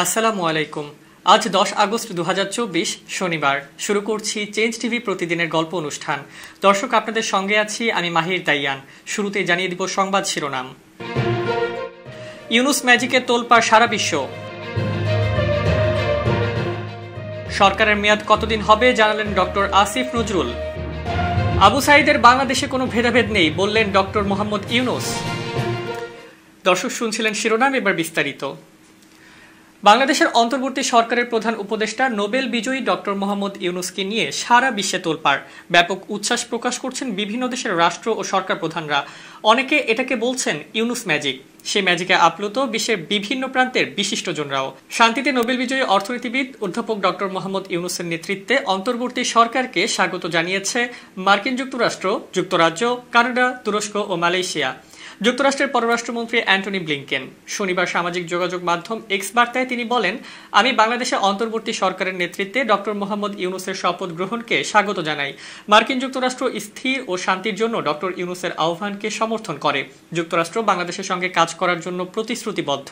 আসসালামু আলাইকুম। আজ 10 আগস্ট 2024 শনিবার। শুরু করছি চেঞ্জ টিভি প্রতিদিনের গল্প অনুষ্ঠান। দর্শক, আপনাদের সঙ্গে আছি আমি মাহির দাইয়ান। শুরুতেই জানিয়ে দিব সংবাদ শিরোনাম। ইউনুস ম্যাজিকে তোলপাড় সারা বিশ্ব। সরকারের মেয়াদ কতদিন হবে জানালেন ডক্টর আসিফ নজরুল। আবু সাঈদের বাংলাদেশে কোনো ভেদাভেদ নেই বললেন ডক্টর মোহাম্মদ ইউনুস। দর্শক, শুনছিলেন শিরোনাম, এবার বিস্তারিত। বাংলাদেশের অন্তর্বর্তী সরকারের প্রধান উপদেষ্টা নোবেল বিজয়ী ডক্টর মোহাম্মদ ইউনুসকে নিয়ে সারা বিশ্বে তোলপাড়। ব্যাপক উচ্ছ্বাস প্রকাশ করছেন বিভিন্ন দেশের রাষ্ট্র ও সরকার প্রধানরা। অনেকে এটাকে বলছেন ইউনুস ম্যাজিক। সেই ম্যাজিকে আপ্লুত বিশ্বের বিভিন্ন প্রান্তের বিশিষ্টজনরাও। শান্তিতে নোবেল বিজয়ী অর্থনীতিবিদ অধ্যাপক ডক্টর মোহাম্মদ ইউনুসের নেতৃত্বে অন্তর্বর্তী সরকারকে স্বাগত জানিয়েছে মার্কিন যুক্তরাষ্ট্র, যুক্তরাজ্য, কানাডা, তুরস্ক ও মালয়েশিয়া। যুক্তরাষ্ট্রের পররাষ্ট্রমন্ত্রী অ্যান্টনি ব্লিংকেন শনিবার সামাজিক যোগাযোগ মাধ্যম এক্স বার্তায় তিনি বলেন, আমি বাংলাদেশে অন্তর্বর্তী সরকারের নেতৃত্বে ডক্টর মোহাম্মদ ইউনুসের শপথ গ্রহণকে স্বাগত জানাই। মার্কিন যুক্তরাষ্ট্র স্থির ও শান্তির জন্য ডক্টর ইউনুসের আহ্বানকে সমর্থন করে। যুক্তরাষ্ট্র বাংলাদেশের সঙ্গে কাজ করার জন্য প্রতিশ্রুতিবদ্ধ,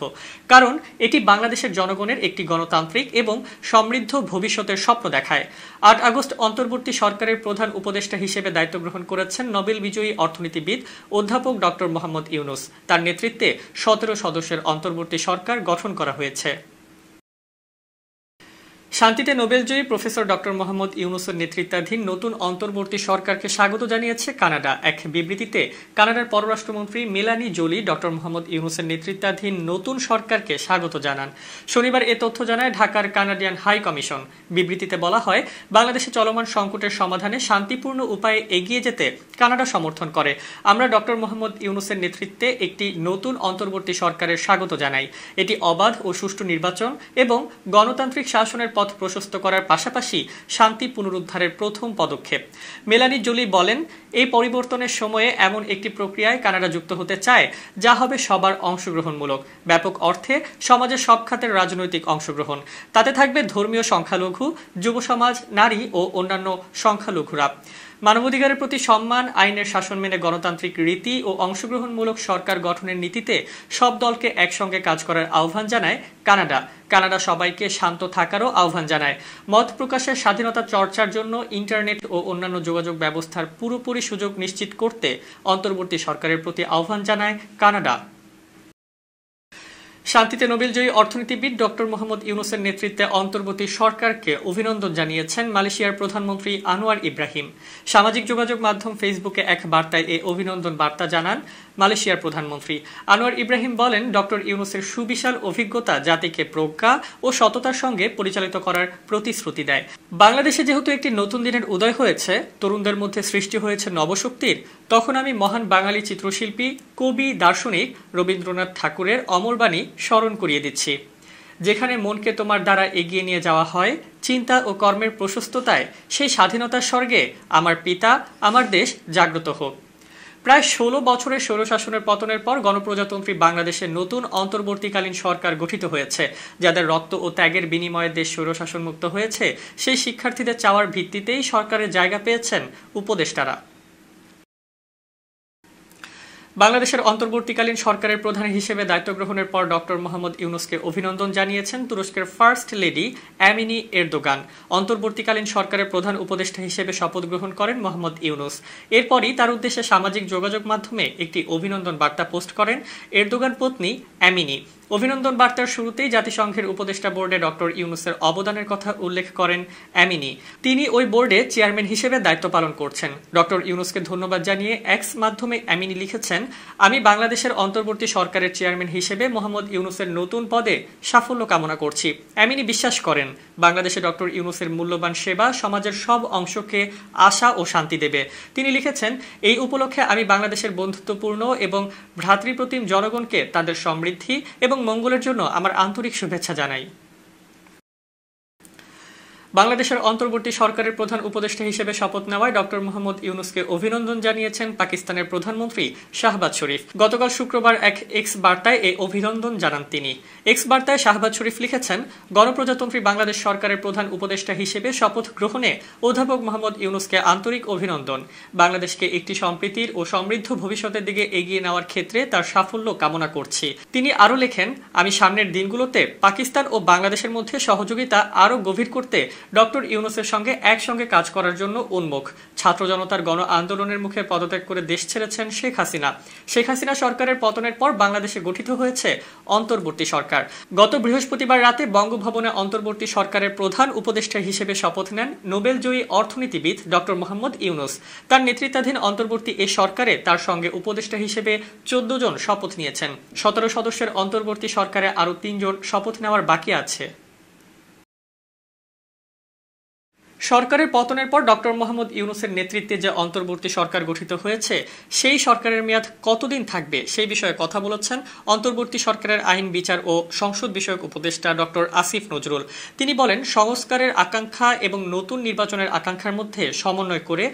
কারণ এটি বাংলাদেশের জনগণের একটি গণতান্ত্রিক এবং সমৃদ্ধ ভবিষ্যতের স্বপ্ন দেখায়। 8 আগস্ট অন্তর্বর্তী সরকারের প্রধান উপদেষ্টা হিসেবে দায়িত্ব গ্রহণ করেছেন নোবেল বিজয়ী অর্থনীতিবিদ অধ্যাপক ডক্টর মোহাম্মদ ইউনুস। তার নেতৃত্বে 17 সদস্যের অন্তর্বর্তী সরকার গঠন করা হয়েছে। শান্তিতে নোবেলজয়ী প্রফেসর ডক্টর মোহাম্মদ ইউনুসের নেতৃত্বাধীন নতুন অন্তর্বর্তী সরকারকে স্বাগত জানিয়েছে কানাডা। এক বিবৃতিতে কানাডার পররাষ্ট্রমন্ত্রী মেলানি জোলি ডক্টর মোহাম্মদ ইউনুসের নেতৃত্বাধীন নতুন সরকারকে স্বাগত জানান। শনিবার এ তথ্য জানায় ঢাকার কানাডিয়ান হাই কমিশন। বিবৃতিতে বলা হয়, বাংলাদেশে চলমান সংকটের সমাধানে শান্তিপূর্ণ উপায়ে এগিয়ে যেতে কানাডা সমর্থন করে। আমরা ডক্টর মোহাম্মদ ইউনুসের নেতৃত্বে একটি নতুন অন্তর্বর্তী সরকারের স্বাগত জানাই। এটি অবাধ ও সুষ্ঠু নির্বাচন এবং গণতান্ত্রিক শাসনের পথ প্রশস্ত করার পাশাপাশি শান্তি পুনরুদ্ধারের প্রথম পদক্ষেপ। মেলানি জোলি বলেন, এই পরিবর্তনের সময়ে এমন একটি প্রক্রিয়ায় কানাডা যুক্ত হতে চায় যা হবে সবার অংশগ্রহণমূলক, ব্যাপক অর্থে সমাজের সব খাতের রাজনৈতিক অংশগ্রহণ। তাতে থাকবে ধর্মীয় সংখ্যালঘু, যুব সমাজ, নারী ও অন্যান্য সংখ্যালঘুরা। মানবাধিকারের প্রতি সম্মান, আইনের শাসন মেনে গণতান্ত্রিক রীতি ও অংশগ্রহণমূলক সরকার গঠনের নীতিতে সব দলকে একসঙ্গে কাজ করার আহ্বান জানায় কানাডা। কানাডা সবাইকে শান্ত থাকারও আহ্বান জানায়। মত প্রকাশের স্বাধীনতা চর্চার জন্য ইন্টারনেট ও অন্যান্য যোগাযোগ ব্যবস্থার পুরোপুরি সুযোগ নিশ্চিত করতে অন্তর্বর্তী সরকারের প্রতি আহ্বান জানায় কানাডা। শান্তিতে নোবেলজয়ী অর্থনীতিবিদ ডক্টর মোহাম্মদ ইউনুসের নেতৃত্বে অন্তর্বর্তী সরকারকে অভিনন্দন জানিয়েছেন মালয়েশিয়ার প্রধানমন্ত্রী আনোয়ার ইব্রাহিম। সামাজিক যোগাযোগ মাধ্যম ফেসবুকে এক বার্তায় এই অভিনন্দন বার্তা জানান মালয়েশিয়ার প্রধানমন্ত্রী। আনোয়ার ইব্রাহিম বলেন, ডক্টর ইউনুসের সুবিশাল অভিজ্ঞতা জাতিকে প্রজ্ঞা ও সততার সঙ্গে পরিচালিত করার প্রতিশ্রুতি দেয়। বাংলাদেশে যেহেতু একটি নতুন দিনের উদয় হয়েছে, তরুণদের মধ্যে সৃষ্টি হয়েছে নবশক্তির, তখন আমি মহান বাঙালি চিত্রশিল্পী, কবি, দার্শনিক রবীন্দ্রনাথ ঠাকুরের অমর বাণী স্মরণ করিয়ে দিচ্ছি। যেখানে মনকে তোমার দ্বারা এগিয়ে নিয়ে যাওয়া হয় চিন্তা ও কর্মের প্রশস্ততায়, সেই স্বাধীনতার স্বর্গে আমার পিতা, আমার দেশ জাগ্রত হোক। প্রায় 16 বছরের স্বৈরশাসনের পতনের পর গণপ্রজাতন্ত্রী বাংলাদেশের নতুন অন্তর্বর্তীকালীন সরকার গঠিত হয়েছে। যাদের রক্ত ও ত্যাগের বিনিময়ে দেশ স্বৈরশাসন মুক্ত হয়েছে, সেই শিক্ষার্থীদের চাওয়ার ভিত্তিতেই সরকারের জায়গা পেয়েছেন উপদেষ্টারা। বাংলাদেশের অন্তর্বর্তীকালীন সরকারের প্রধান হিসেবে দায়িত্ব গ্রহণের পর ডক্টর মোহাম্মদ ইউনুসকে অভিনন্দন জানিয়েছেন তুরস্কের ফার্স্ট লেডি এমিনি এরদোগান। অন্তর্বর্তীকালীন সরকারের প্রধান উপদেষ্টা হিসেবে শপথ গ্রহণ করেন মোহাম্মদ ইউনুস। এরপরই তার উদ্দেশ্যে সামাজিক যোগাযোগ মাধ্যমে একটি অভিনন্দন বার্তা পোস্ট করেন এরদোগান পত্নী এমিনি। অভিনন্দন বার্তার শুরুতেই জাতিসংঘের উপদেষ্টা বোর্ডে ডক্টর ইউনুসের অবদানের কথা উল্লেখ করেন এমিনি। তিনি ওই বোর্ডে চেয়ারম্যান হিসেবে দায়িত্ব পালন করছেন। ডক্টর ইউনুসকে ধন্যবাদ জানিয়ে এক্স মাধ্যমে এমিনি লিখেছেন, আমি বাংলাদেশের অন্তর্বর্তী সরকারের চেয়ারম্যান হিসেবে মোহাম্মদ ইউনুসের নতুন পদে সাফল্য কামনা করছি। এমিনি বিশ্বাস করেন, বাংলাদেশে ডক্টর ইউনুসের মূল্যবান সেবা সমাজের সব অংশকে আশা ও শান্তি দেবে। তিনি লিখেছেন, এই উপলক্ষে আমি বাংলাদেশের বন্ধুত্বপূর্ণ এবং ভ্রাতৃপ্রতিম জনগণকে তাদের সমৃদ্ধি এবং মঙ্গলের জন্য আমার আন্তরিক শুভেচ্ছা জানাই। বাংলাদেশের অন্তর্বর্তী সরকারের প্রধান উপদেষ্টা হিসেবে শপথ নেওয়ায় ডক্টর মোহাম্মদ ইউনূসকে অভিনন্দন জানিয়েছেন পাকিস্তানের প্রধানমন্ত্রী শাহবাজ শরীফ। গতকাল শুক্রবার এক এক্স বার্তায় এই অভিনন্দন জানান তিনি। এক্স বার্তায় শাহবাজ শরীফ লিখেছেন, গণপ্রজাতন্ত্রী বাংলাদেশ সরকারের প্রধান উপদেষ্টা হিসেবে শপথ গ্রহণে অধ্যাপক মোহাম্মদ ইউনূসকে আন্তরিক অভিনন্দন। বাংলাদেশকে একটি সম্প্রীতির ও সমৃদ্ধ ভবিষ্যতের দিকে এগিয়ে নেওয়ার ক্ষেত্রে তার সাফল্য কামনা করছি। তিনি আরও লেখেন, আমি সামনের দিনগুলোতে পাকিস্তান ও বাংলাদেশের মধ্যে সহযোগিতা আরও গভীর করতে ডক্টর ইউনূসের সঙ্গে একসঙ্গে কাজ করার জন্য উন্মুখ। ছাত্র জনতার গণ আন্দোলনের মুখে পদত্যাগ করে দেশ ছেড়েছেন শেখ হাসিনা। শেখ হাসিনা সরকারের পতনের পর বাংলাদেশে গঠিত হয়েছে অন্তর্বর্তী সরকার। গত বৃহস্পতিবার রাতে বঙ্গভবনে অন্তর্বর্তী সরকারের প্রধান উপদেষ্টা হিসেবে শপথ নেন নোবেলজয়ী অর্থনীতিবিদ ডক্টর মোহাম্মদ ইউনূস। তার নেতৃত্বাধীন অন্তর্বর্তী এ সরকারে তার সঙ্গে উপদেষ্টা হিসেবে 14 জন শপথ নিয়েছেন। 17 সদস্যের অন্তর্বর্তী সরকারে আরও 3 জন শপথ নেওয়ার বাকি আছে। সরকারের পতনের পর ডক্টর মোহাম্মদ ইউনূসের নেতৃত্বে যে অন্তর্বর্তী সরকার গঠিত হয়েছে সেই সরকারের মেয়াদ কতদিন থাকবে সেই বিষয়ে কথা বলেছেন অন্তর্বর্তী সরকারের আইন, বিচার ও সংসদ বিষয়ক উপদেষ্টা ডক্টর আসিফ নজরুল। তিনি বলেন, সংস্কারের আকাঙ্ক্ষা এবং নতুন নির্বাচনের আকাঙ্ক্ষার মধ্যে সমন্বয় করে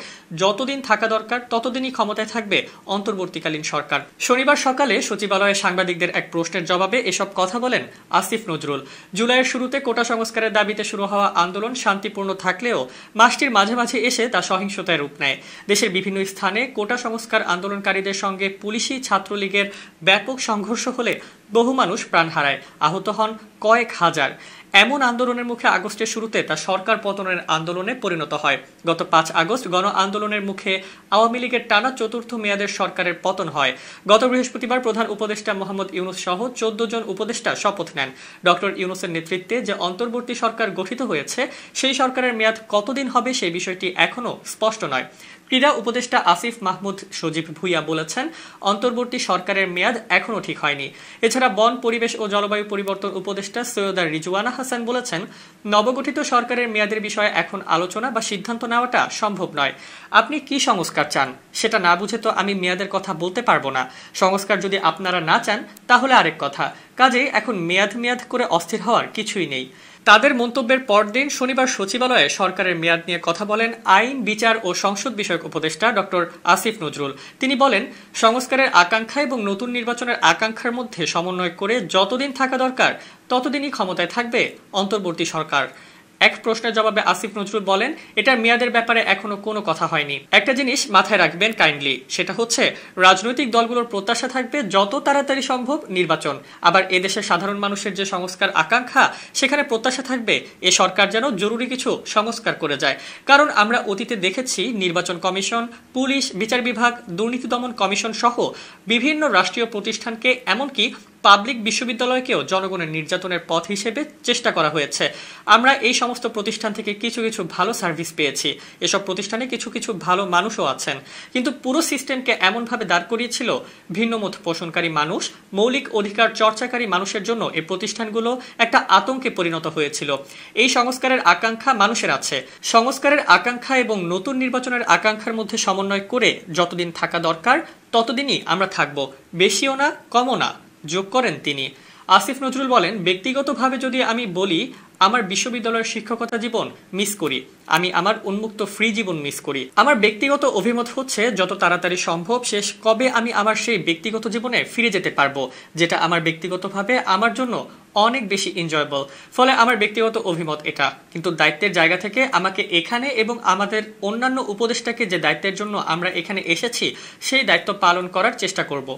যতদিন থাকা দরকার ততদিনই ক্ষমতায় থাকবে অন্তর্বর্তীকালীন সরকার। শনিবার সকালে সচিবালয়ে সাংবাদিকদের এক প্রশ্নের জবাবে এসব কথা বলেন আসিফ নজরুল। জুলাইয়ের শুরুতে কোটা সংস্কারের দাবিতে শুরু হওয়া আন্দোলন শান্তিপূর্ণ থাকলেও মাসটির মাঝামাঝি এসে তা সহিংসতায় রূপ নেয়। দেশের বিভিন্ন স্থানে কোটা সংস্কার আন্দোলনকারীদের সঙ্গে পুলিশি ছাত্রলীগের ব্যাপক সংঘর্ষ হলে বহু মানুষ প্রাণ হারায়, আহত হন কয়েক হাজার। এমন আন্দোলনের মুখে আগস্টের শুরুতে তা সরকার পতনের আন্দোলনে পরিণত হয়। গত 5 আগস্ট গণ আন্দোলনের মুখে আওয়ামী লীগের টানা 4র্থ মেয়াদের সরকারের পতন হয়। গত বৃহস্পতিবার প্রধান উপদেষ্টা মোহাম্মদ ইউনূস সহ 14 জন উপদেষ্টা শপথ নেন। ডক্টর ইউনূসের নেতৃত্বে যে অন্তর্বর্তী সরকার গঠিত হয়েছে সেই সরকারের মেয়াদ কতদিন হবে সেই বিষয়টি এখনো স্পষ্ট নয়। ক্রীড়া উপদেষ্টা আসিফ মাহমুদ সজীব ভুইয়া বলেছেন, অন্তর্বর্তী সরকারের মেয়াদ এখনো ঠিক হয়নি। এছাড়া বন, পরিবেশ ও জলবায়ু পরিবর্তন উপদেষ্টা সৈয়দা রিজওয়ানা হাসান বলেছেন, নবগঠিত সরকারের মেয়াদের বিষয়ে এখন আলোচনা বা সিদ্ধান্ত নেওয়াটা সম্ভব নয়। আপনি কি সংস্কার চান সেটা না বুঝে তো আমি মেয়াদের কথা বলতে পারবো না। সংস্কার যদি আপনারা না চান তাহলে আরেক কথা। কাজেই এখন মেয়াদ করে অস্থির হওয়ার কিছুই নেই। তাদের মন্তব্যের পরদিন শনিবার সচিবালয়ে সরকারের মেয়াদ নিয়ে কথা বলেন আইন, বিচার ও সংসদ বিষয়ক উপদেষ্টা ডক্টর আসিফ নজরুল। তিনি বলেন, সংস্কারের আকাঙ্ক্ষা এবং নতুন নির্বাচনের আকাঙ্ক্ষার মধ্যে সমন্বয় করে যতদিন থাকা দরকার ততদিনই ক্ষমতায় থাকবে অন্তর্বর্তী সরকার। এক প্রশ্নের জবাবে আসিফ নজরুল বলেন, এটার মেয়াদের ব্যাপারে এখনো কোনো কথা হয়নি। একটা জিনিস মাথায় রাখবেন কাইন্ডলি, সেটা হচ্ছে রাজনৈতিক দলগুলোর প্রত্যাশা থাকবে যত তাড়াতাড়ি সম্ভব নির্বাচন। আবার এদেশের সাধারণ মানুষের যে সংস্কার আকাঙ্ক্ষা সেখানে প্রত্যাশা থাকবে এ সরকার যেন জরুরি কিছু সংস্কার করে যায়। কারণ আমরা অতীতে দেখেছি নির্বাচন কমিশন, পুলিশ, বিচার বিভাগ, দুর্নীতি দমন কমিশন সহ বিভিন্ন রাষ্ট্রীয় প্রতিষ্ঠানকে, এমনকি পাবলিক বিশ্ববিদ্যালয়কেও জনগণের নির্যাতনের পথ হিসেবে চেষ্টা করা হয়েছে। আমরা এই সমস্ত প্রতিষ্ঠান থেকে কিছু ভালো সার্ভিস পেয়েছি। এসব প্রতিষ্ঠানে কিছু ভালো মানুষও আছেন, কিন্তু পুরো সিস্টেমকে এমনভাবে দাঁড় করিয়েছিল ভিন্নমত পোষণকারী মানুষ, মৌলিক অধিকার চর্চাকারী মানুষের জন্য এই প্রতিষ্ঠানগুলো একটা আতঙ্কে পরিণত হয়েছিল। এই সংস্কারের আকাঙ্ক্ষা মানুষের আছে। সংস্কারের আকাঙ্ক্ষা এবং নতুন নির্বাচনের আকাঙ্ক্ষার মধ্যে সমন্বয় করে যতদিন থাকা দরকার ততদিনই আমরা থাকব, বেশিও না কমও না, যোগ করেন তিনি। আসিফ নজরুল বলেন, ব্যক্তিগতভাবে যদি আমি বলি, আমার বিশ্ববিদ্যালয়ের শিক্ষকতা জীবন মিস করি, আমি আমার উন্মুক্ত ফ্রি জীবন মিস করি। আমার ব্যক্তিগত অভিমত হচ্ছে যত তাড়াতাড়ি সম্ভব শেষ কবে আমি আমার সেই ব্যক্তিগত জীবনে ফিরে যেতে পারবো, যেটা আমার ব্যক্তিগতভাবে আমার জন্য অনেক বেশি এনজয়েবল। ফলে আমার ব্যক্তিগত অভিমত এটা, কিন্তু দায়িত্বের জায়গা থেকে আমাকে এখানে এবং আমাদের অন্যান্য উপদেষ্টাকে যে দায়িত্বের জন্য আমরা এখানে এসেছি সেই দায়িত্ব পালন করার চেষ্টা করব।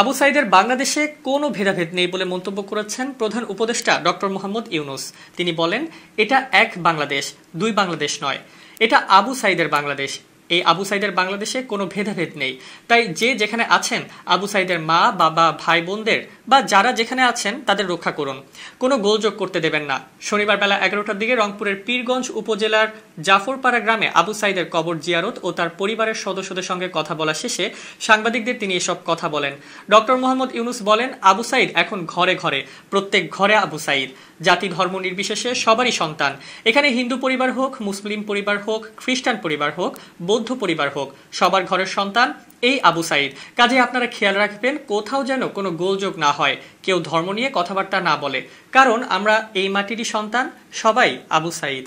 আবু সাইদের বাংলাদেশে কোনো ভেদাভেদ নেই বলে মন্তব্য করেছেন প্রধান উপদেষ্টা ডক্টর মোহাম্মদ ইউনূস। তিনি বলেন, এটা এক বাংলাদেশ, দুই বাংলাদেশ নয়, এটা আবু সাইদের বাংলাদেশ। এই আবু সাইদের বাংলাদেশে কোনো ভেদাভেদ নেই। তাই যে যেখানে আছেন আবু সাইদের মা, বাবা, ভাই বোনদের বা যারা যেখানে আছেন তাদের রক্ষা করুন, কোনো গোলযোগ করতে দেবেন না। শনিবার বেলা 11টার দিকে রংপুরের পীরগঞ্জ উপজেলার জাফরপাড়া গ্রামে আবু সাইদের কবর জিয়ারত ও তার পরিবারের সদস্যদের সঙ্গে কথা বলা শেষে সাংবাদিকদের তিনি এসব কথা বলেন। ডক্টর মোহাম্মদ ইউনূস বলেন, আবু সাইদ এখন ঘরে ঘরে, প্রত্যেক ঘরে আবু সাইদ। জাতি ধর্ম নির্বিশেষে সবারই সন্তান। এখানে হিন্দু পরিবার হোক, মুসলিম পরিবার হোক, খ্রিস্টান পরিবার হোক, বৌদ্ধ পরিবার হোক, সবার ঘরের সন্তান এই আবু সাইদ। কাজে আপনারা খেয়াল রাখবেন কোথাও যেন কোনো গোলযোগ না হয়, কেউ ধর্ম নিয়ে কথাবার্তা না বলে, কারণ আমরা এই মাটিরই সন্তান, সবাই আবু সাইদ।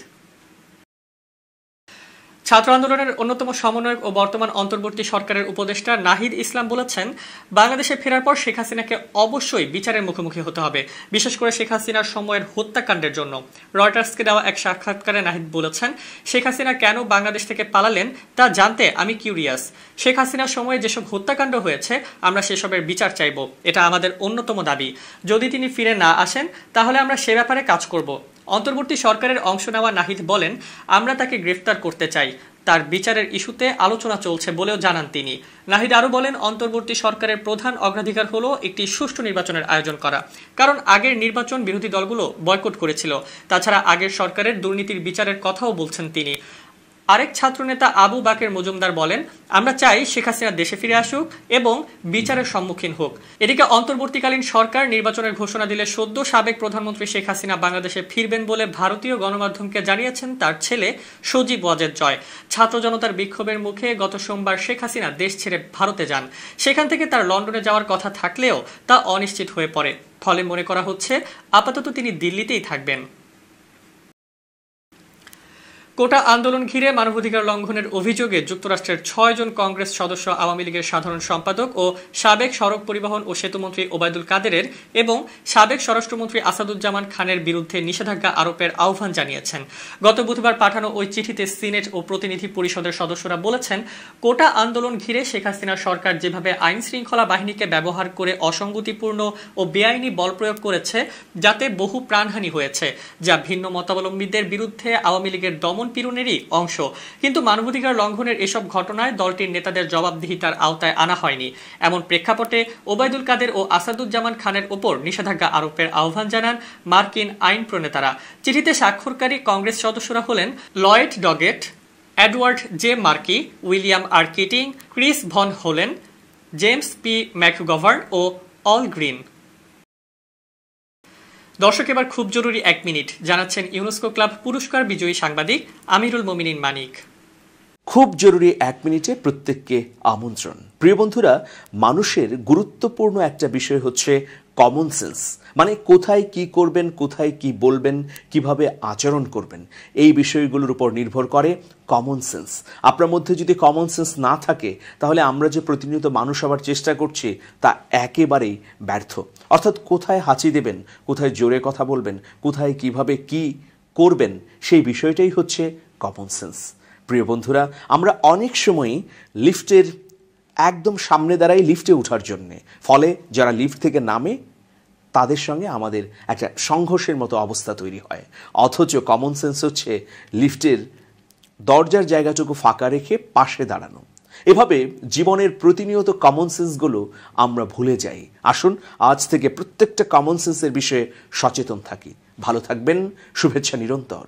ছাত্র আন্দোলনের অন্যতম সমন্বয়ক ও বর্তমান অন্তর্বর্তী সরকারের উপদেষ্টা নাহিদ ইসলাম বলেছেন, বাংলাদেশে ফেরার পর শেখ হাসিনাকে অবশ্যই বিচারের মুখোমুখি হতে হবে, বিশেষ করে শেখ হাসিনার সময়ের হত্যাকাণ্ডের জন্য। রয়টার্সকে দেওয়া এক সাক্ষাৎকারে নাহিদ বলেছেন, শেখ হাসিনা কেন বাংলাদেশ থেকে পালালেন তা জানতে আমি কিউরিয়াস। শেখ হাসিনার সময়ে যেসব হত্যাকাণ্ড হয়েছে আমরা সেসবের বিচার চাইব, এটা আমাদের অন্যতম দাবি। যদি তিনি ফিরে না আসেন তাহলে আমরা সে ব্যাপারে কাজ করব। অন্তর্বর্তী সরকারের অংশ নেওয়া নাহিদ বলেন, আমরা তাকে গ্রেফতার করতে চাই, তার বিচারের ইস্যুতে আলোচনা চলছে বলেও জানান তিনি। নাহিদ আরও বলেন, অন্তর্বর্তী সরকারের প্রধান অগ্রাধিকার হলো একটি সুষ্ঠু নির্বাচনের আয়োজন করা, কারণ আগের নির্বাচন বিরোধী দলগুলো বয়কট করেছিল। তাছাড়া আগের সরকারের দুর্নীতির বিচারের কথাও বলছেন তিনি। আরেক ছাত্রনেতা আবু বাকের মজুমদার বলেন, আমরা চাই শেখ হাসিনা দেশে ফিরে আসুক এবং বিচারের সম্মুখীন হোক। এদিকে অন্তর্বর্তীকালীন সরকার নির্বাচনের ঘোষণা দিলে সদ্য সাবেক প্রধানমন্ত্রী শেখ হাসিনা বাংলাদেশে ফিরবেন বলে ভারতীয় গণমাধ্যমকে জানিয়েছেন তার ছেলে সজীব ওয়াজেদ জয়। ছাত্র জনতার বিক্ষোভের মুখে গত সোমবার শেখ হাসিনা দেশ ছেড়ে ভারতে যান। সেখান থেকে তার লন্ডনে যাওয়ার কথা থাকলেও তা অনিশ্চিত হয়ে পড়ে। ফলে মনে করা হচ্ছে আপাতত তিনি দিল্লিতেই থাকবেন। কোটা আন্দোলন ঘিরে মানবাধিকার লঙ্ঘনের অভিযোগে যুক্তরাষ্ট্রের ৬ জন কংগ্রেস সদস্য আওয়ামী লীগের সাধারণ সম্পাদক ও সাবেক সড়ক পরিবহন ও সেতুমন্ত্রী ওবায়দুল কাদেরের এবং সাবেক স্বরাষ্ট্রমন্ত্রী আসাদুজ্জামান খানের বিরুদ্ধে নিষেধাজ্ঞা আরোপের আহ্বান জানিয়েছেন। গত বুধবার পাঠানো ওই চিঠিতে সিনেট ও প্রতিনিধি পরিষদের সদস্যরা বলেছেন, কোটা আন্দোলন ঘিরে শেখ হাসিনার সরকার যেভাবে আইন শৃঙ্খলা বাহিনীকে ব্যবহার করে অসঙ্গতিপূর্ণ ও বেআইনি বল প্রয়োগ করেছে, যাতে বহু প্রাণহানি হয়েছে, যা ভিন্ন মতাবলম্বীদের বিরুদ্ধে আওয়ামী লীগের দমন পীড়নেরই অংশ। কিন্তু মানবাধিকার লঙ্ঘনের এসব ঘটনায় দলটির নেতাদের জবাবদিহিতার আওতায় আনা হয়নি। এমন প্রেক্ষাপটে ওবায়দুল কাদের ও আসাদুজ্জামান খানের ওপর নিষেধাজ্ঞা আরোপের আহ্বান জানান মার্কিন আইন প্রণেতারা। চিঠিতে স্বাক্ষরকারী কংগ্রেস সদস্যরা হলেন Lloyd Doggett, Edward J Markey, William R Keating, Chris Van Hollen, James P McGovern ও অল গ্রিন। দর্শক, এবার খুব জরুরি 1 মিনিট জানাচ্ছেন ইউনেস্কো ক্লাব পুরস্কার বিজয়ী সাংবাদিক আমিরুল মোমিনিন মানিক। খুব জরুরি 1 মিনিটে প্রত্যেককে আমন্ত্রণ। প্রিয় বন্ধুরা, মানুষের গুরুত্বপূর্ণ একটা বিষয় হচ্ছে কমন সেন্স, মানে কোথায় কি করবেন, কোথায় কি বলবেন, কিভাবে আচরণ করবেন, এই বিষয়গুলোর উপর নির্ভর করে কমন সেন্স। আপনার মধ্যে যদি কমন সেন্স না থাকে তাহলে আমরা যে প্রতিনিয়ত মানুষ হওয়ার চেষ্টা করছি তা একেবারেই ব্যর্থ। অর্থাৎ কোথায় হাঁচি দেবেন, কোথায় জোরে কথা বলবেন, কোথায় কিভাবে কি করবেন, সেই বিষয়টাই হচ্ছে কমন সেন্স। প্রিয় বন্ধুরা, আমরা অনেক সময়ই লিফটের একদম সামনে দাঁড়াই লিফটে ওঠার জন্যে, ফলে যারা লিফট থেকে নামে তাদের সঙ্গে আমাদের একটা সংঘর্ষের মতো অবস্থা তৈরি হয়। অথচ কমন সেন্স হচ্ছে লিফটের দরজার জায়গাটুকু ফাঁকা রেখে পাশে দাঁড়ানো। এভাবে জীবনের প্রতিনিয়ত কমন সেন্সগুলো আমরা ভুলে যাই। আসুন আজ থেকে প্রত্যেকটা কমন সেন্সের বিষয়ে সচেতন থাকি। ভালো থাকবেন, শুভেচ্ছা নিরন্তর।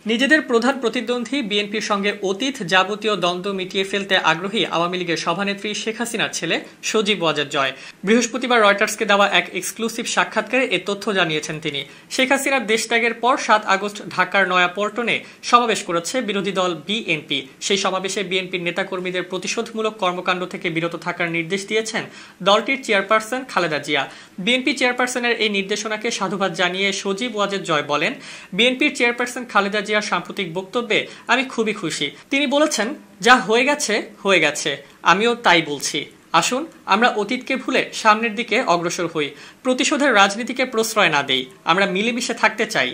নিজেদের প্রধান প্রতিদ্বন্দ্বী বিএনপির সঙ্গে অতীত যাবতীয় দ্বন্দ্ব মিটিয়ে ফেলতে আগ্রহী আওয়ামী লীগের সভানেত্রী শেখ হাসিনার ছেলে সজীব ওয়াজেদ জয় বৃহস্পতিবার রয়টার্সকে দেওয়া এক এক্সক্লুসিভ সাক্ষাৎকারে এ তথ্য জানিয়েছেন তিনি। শেখ হাসিনার দেশত্যাগের পর 7 আগস্ট ঢাকার নয়াপল্টনে সমাবেশ করেছে বিরোধী দল বিএনপি। সেই সমাবেশে বিএনপির নেতাকর্মীদের প্রতিশোধমূলক কর্মকাণ্ড থেকে বিরত থাকার নির্দেশ দিয়েছেন দলটির চেয়ারপারসন খালেদা জিয়া। বিএনপি চেয়ারপারসনের এই নির্দেশনাকে সাধুবাদ জানিয়ে সজীব ওয়াজেদ জয় বলেন, বিএনপির চেয়ারপারসন খালেদা জিয়ার সাম্প্রতিক বক্তব্যে আমি খুবই খুশি। তিনি বলেছেন, যা হয়ে গেছে হয়ে গেছে, আমিও তাই বলছি। আসুন আমরা অতীতকে ভুলে সামনের দিকে অগ্রসর হই, প্রতিশোধের রাজনীতিকে প্রশ্রয় না দেই, আমরা মিলেমিশে থাকতে চাই।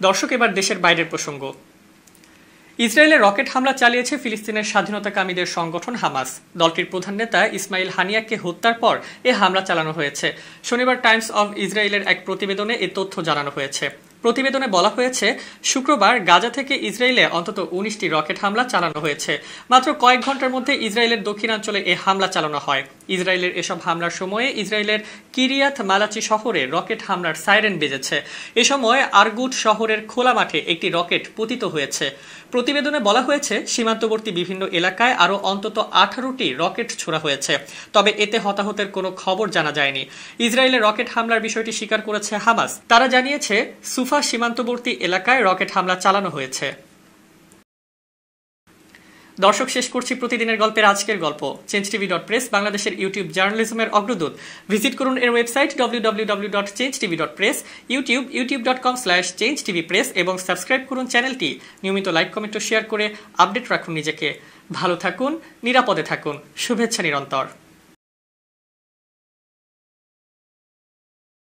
দর্শক, এবার দেশের বাইরের প্রসঙ্গ। ইসরায়েলে রকেট হামলা চালিয়েছে ফিলিস্তিনের স্বাধীনতাকামীদের সংগঠন হামাস। দলটির প্রধান নেতা ইসমাইল হানিয়াকে হত্যার পর এ হামলা চালানো হয়েছে। শনিবার টাইমস অব ইসরায়েলের এক প্রতিবেদনে এ তথ্য জানানো হয়েছে। প্রতিবেদনে বলা হয়েছে, শুক্রবার গাজা থেকে ইসরায়েলে অন্তত 19টি রকেট হামলা চালানো হয়েছে। মাত্র কয়েক ঘন্টার মধ্যে ইসরায়েলের দক্ষিণাঞ্চলে এ হামলা চালানো হয়। ইসরায়েলের এসব হামলার সময়ে ইসরায়েলের কিরিয়াত মালাচি শহরে রকেট হামলার সাইরেন বেজেছে। এ সময় আরগুট শহরের খোলা মাঠে একটি রকেট পতিত হয়েছে। প্রতিবেদনে বলা হয়েছে, সীমান্তবর্তী বিভিন্ন এলাকায় আরও অন্তত 18টি রকেট ছোড়া হয়েছে, তবে এতে হতাহতের কোনো খবর জানা যায়নি। ইসরায়েলের রকেট হামলার বিষয়টি স্বীকার করেছে হামাস। তারা জানিয়েছে, সীমান্তবর্তী এলাকায় রকেট হামলা চালানো হয়েছে। দর্শক, শেষ করছি প্রতিদিনের গল্পের আজকের গল্প। changetv.press বাংলাদেশের ইউটিউব জার্নালিজমের অগ্রদূত। ভিজিট করুন এর ওয়েবসাইট www.changetv.press, ইউটিউব youtube.com/changetvpress এবং সাবস্ক্রাইব করুন চ্যানেলটি। নিয়মিত লাইক, কমেন্ট ও শেয়ার করে আপডেট রাখুন নিজেকে। ভালো থাকুন, নিরাপদে থাকুন। শুভেচ্ছা নিরন্তর।